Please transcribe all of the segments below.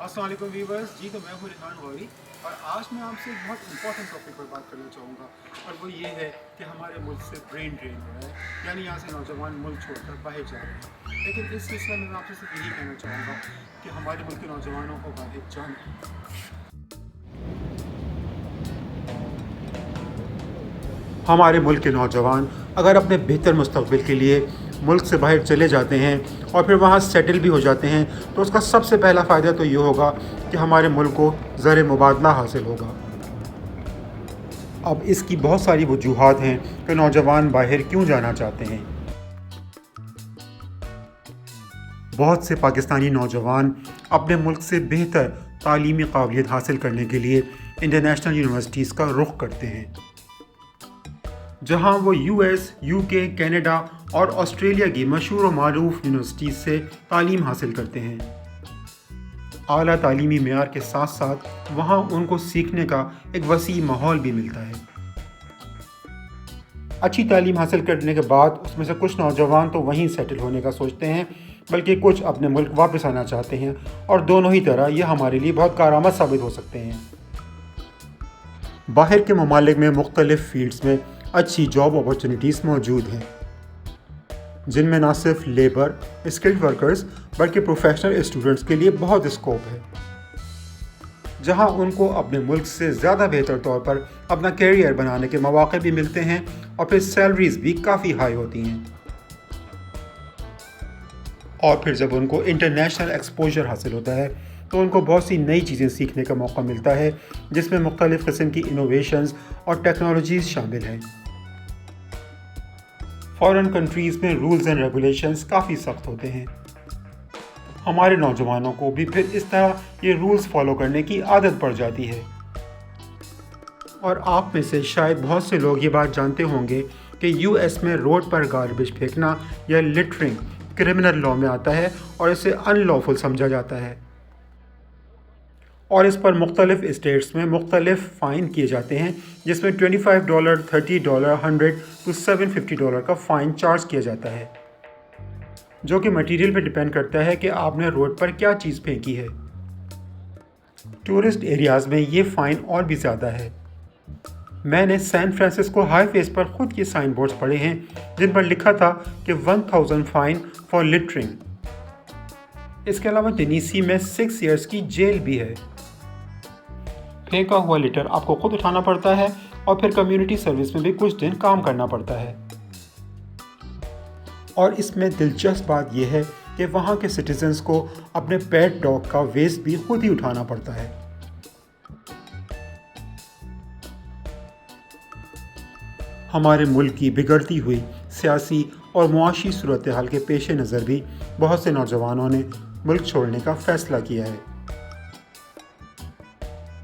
अस्सलाम वालेकुम व्यूवर्स जी। तो मैं हूँ रिहान गौरी और आज मैं आपसे एक बहुत इंपॉर्टेंट टॉपिक पर बात करना चाहूँगा और वो ये है कि हमारे मुल्क से ब्रेन ड्रेन हो रहा है, यानी यहाँ से नौजवान मुल्क छोड़कर बाहर जा रहे हैं। लेकिन इस सिलसिले में मैं आपसे सिर्फ यही कहना चाहूँगा कि हमारे मुल्क के नौजवानों को बाहर जाना। हमारे मुल्क के नौजवान अगर अपने बेहतर मुस्तक़बिल के लिए मुल्क से बाहर चले जाते हैं और फिर वहाँ सेटल भी हो जाते हैं तो उसका सबसे पहला फ़ायदा तो ये होगा कि हमारे मुल्क को ज़र मुबादला हासिल होगा। अब इसकी बहुत सारी वजूहात हैं कि नौजवान बाहर क्यों जाना चाहते हैं। बहुत से पाकिस्तानी नौजवान अपने मुल्क से बेहतर तालीमी काबिलियत हासिल करने के लिए इंटरनेशनल यूनिवर्सिटीज़ का रुख करते हैं, जहां वो यूएस, यूके, कनाडा और ऑस्ट्रेलिया की मशहूर और मारूफ यूनिवर्सिटीज़ से तालीम हासिल करते हैं। आला तालीमी मेयार के साथ साथ वहां उनको सीखने का एक वसी माहौल भी मिलता है। अच्छी तालीम हासिल करने के बाद उसमें से कुछ नौजवान तो वहीं सेटल होने का सोचते हैं, बल्कि कुछ अपने मुल्क वापस आना चाहते हैं, और दोनों ही तरह ये हमारे लिए बहुत कारआमद साबित हो सकते हैं। बाहर के ममालिक में मुख्तलिफ़ फील्ड्स में अच्छी जॉब अपॉर्चुनिटीज़ मौजूद हैं, जिनमें ना सिर्फ लेबर स्किल्ड वर्कर्स बल्कि प्रोफेशनल स्टूडेंट्स के लिए बहुत स्कोप है, जहां उनको अपने मुल्क से ज़्यादा बेहतर तौर पर अपना कैरियर बनाने के मौके भी मिलते हैं और फिर सैलरीज भी काफ़ी हाई होती हैं। और फिर जब उनको इंटरनेशनल एक्सपोजर हासिल होता है तो उनको बहुत सी नई चीज़ें सीखने का मौका मिलता है, जिसमें मुख्तलिफ़ किस्म की इनोवेशंस और टेक्नोलॉजीज़ शामिल हैं। फॉरेन कंट्रीज़ में रूल्स एंड रेगुलेशंस काफ़ी सख्त होते हैं। हमारे नौजवानों को भी फिर इस तरह ये रूल्स फॉलो करने की आदत पड़ जाती है। और आप में से शायद बहुत से लोग ये बात जानते होंगे कि यूएस में रोड पर गार्बेज फेंकना या लिटरिंग क्रिमिनल लॉ में आता है और इसे अनलॉफुल समझा जाता है, और इस पर मुख्तलिफ़ स्टेट्स में मुख्तलिफ़ फ़ाइन किए जाते हैं, जिसमें $25, $30, $100 to $750 का फ़ाइन चार्ज किया जाता है, जो कि मटेरियल पर डिपेंड करता है कि आपने रोड पर क्या चीज़ फेंकी है। टूरिस्ट एरियाज़ में ये फ़ाइन और भी ज़्यादा है। मैंने सैन फ्रांसिस्को हाईवेज़ पर खुद ये साइन बोर्ड्स पढ़े हैं जिन पर लिखा था कि 1000 फ़ाइन फॉर लिटरिंग। इसके अलावा टेनेसी में 6 इयर्स की जेल भी है। फेंका हुआ लिटर आपको खुद उठाना पड़ता है और फिर कम्युनिटी सर्विस में भी कुछ दिन काम करना पड़ता है। और इसमें दिलचस्प बात यह है कि वहाँ के सिटीजन्स को अपने पेट डॉग का वेस्ट भी खुद ही उठाना पड़ता है। हमारे मुल्क की बिगड़ती हुई सियासी और मुआशी सूरत हाल के पेश नज़र भी बहुत से नौजवानों ने मुल्क छोड़ने का फ़ैसला किया है।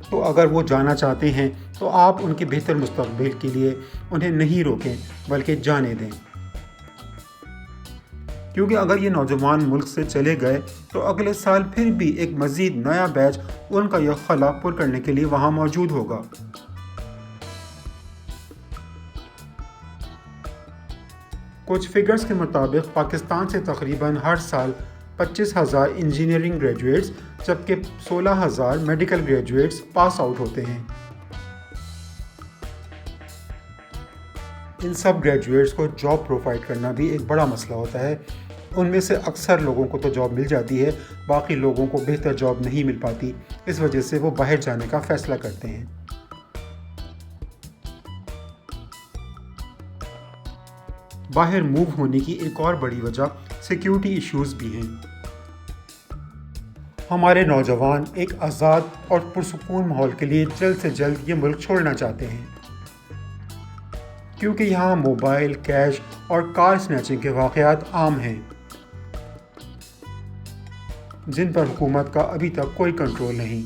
तो अगर वो जाना चाहते हैं तो आप उनके बेहतर मुस्तक़बिल के लिए उन्हें नहीं रोकें, बल्कि जाने दें, क्योंकि अगर ये नौजवान मुल्क से चले गए तो अगले साल फिर भी एक मज़ीद नया बैच उनका यह खला पुर करने के लिए वहाँ मौजूद होगा। कुछ फिगर्स के मुताबिक पाकिस्तान से तकरीबन हर साल 25,000 इंजीनियरिंग ग्रेजुएट्स जबकि 16,000 मेडिकल ग्रेजुएट्स पास आउट होते हैं। इन सब ग्रेजुएट्स को जॉब प्रोवाइड करना भी एक बड़ा मसला होता है। उनमें से अक्सर लोगों को तो जॉब मिल जाती है, बाकी लोगों को बेहतर जॉब नहीं मिल पाती। इस वजह से वो बाहर जाने का फ़ैसला करते हैं। बाहर मूव होने की एक और बड़ी वजह सिक्योरिटी इश्यूज़ भी हैं। हमारे नौजवान एक आज़ाद और पुरसुकून माहौल के लिए जल्द से जल्द ये मुल्क छोड़ना चाहते हैं, क्योंकि यहाँ मोबाइल, कैश और कार स्नैचिंग के वाक़यात आम हैं, जिन पर हुकूमत का अभी तक कोई कंट्रोल नहीं।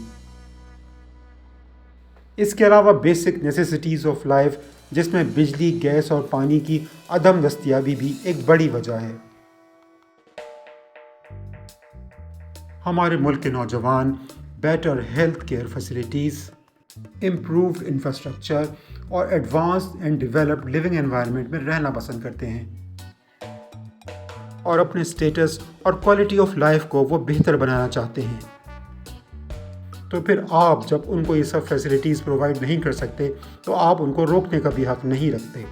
इसके अलावा बेसिक नेसेसिटीज़ ऑफ लाइफ, जिसमें बिजली, गैस और पानी की अदम दस्तयाबी भी एक बड़ी वजह है। हमारे मुल्क के नौजवान better health care facilities, improved infrastructure और advanced and developed living environment में रहना पसंद करते हैं, और अपने स्टेटस और क्वालिटी ऑफ लाइफ को वो बेहतर बनाना चाहते हैं। تو پھر آپ جب ان کو یہ سب فیسلٹیز پرووائڈ نہیں کر سکتے تو آپ ان کو روکنے کا بھی حق نہیں رکھتے۔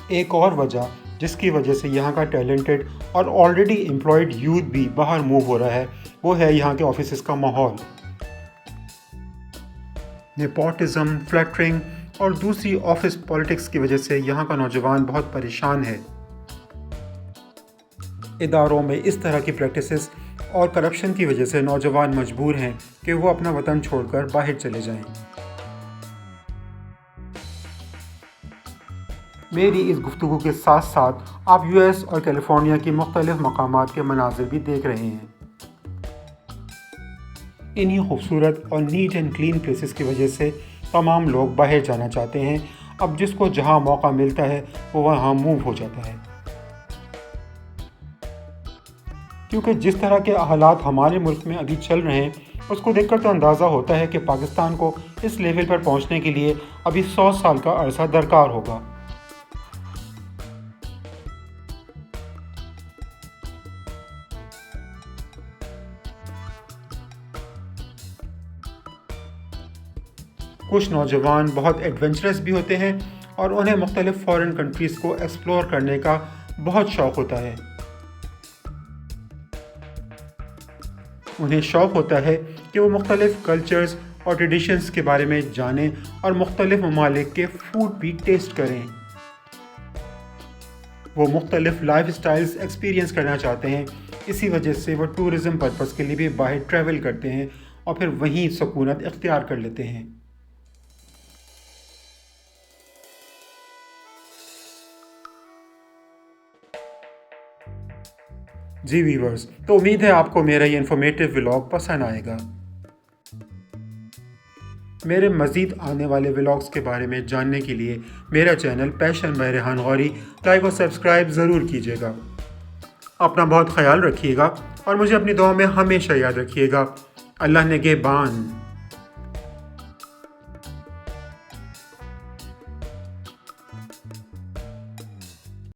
ایک اور وجہ جس کی وجہ سے یہاں کا ٹیلنٹڈ اور آلریڈی امپلائڈ یوتھ بھی باہر موو ہو رہا ہے وہ ہے یہاں کے آفیسز کا ماحول۔ نیپوٹزم، فلیکٹرنگ اور دوسری آفس پالیٹکس کی وجہ سے یہاں کا نوجوان بہت پریشان ہے۔ اداروں میں اس طرح کی پریکٹسز اور کرپشن کی وجہ سے نوجوان مجبور ہیں کہ وہ اپنا وطن چھوڑ کر باہر چلے جائیں۔ میری اس گفتگو کے ساتھ ساتھ آپ یو ایس اور کیلیفورنیا کی مختلف مقامات کے مناظر بھی دیکھ رہے ہیں۔ انہی خوبصورت اور نیٹ اینڈ کلین پلیسز کی وجہ سے تمام لوگ باہر جانا چاہتے ہیں۔ اب جس کو جہاں موقع ملتا ہے وہ وہاں موو ہو جاتا ہے، کیونکہ جس طرح کے حالات ہمارے ملک میں ابھی چل رہے ہیں اس کو دیکھ کر تو اندازہ ہوتا ہے کہ پاکستان کو اس لیول پر پہنچنے کے لیے ابھی 100 سال کا عرصہ درکار ہوگا۔ کچھ نوجوان بہت ایڈونچرس بھی ہوتے ہیں اور انہیں مختلف فارن کنٹریز کو ایکسپلور کرنے کا بہت شوق ہوتا ہے۔ انہیں شوق ہوتا ہے کہ وہ مختلف کلچرز اور ٹریڈیشنز کے بارے میں جانیں اور مختلف ممالک کے فوڈ بھی ٹیسٹ کریں۔ وہ مختلف لائف سٹائلز ایکسپیرینس کرنا چاہتے ہیں، اسی وجہ سے وہ ٹورزم پرپس کے لیے بھی باہر ٹریول کرتے ہیں اور پھر وہیں سکونت اختیار کر لیتے ہیں۔ جی ویورز، تو امید ہے آپ کو میرا یہ انفارمیٹیو ولاگ پسند آئے گا۔ میرے مزید آنے والے ولاگز کے بارے میں جاننے کے لیے میرا channel passion by Rehan Ghori like اور سبسکرائب ضرور کیجیے گا۔ اپنا بہت خیال رکھیے گا اور مجھے اپنی دعاؤں میں ہمیشہ یاد رکھیے گا۔ اللہ نگہبان۔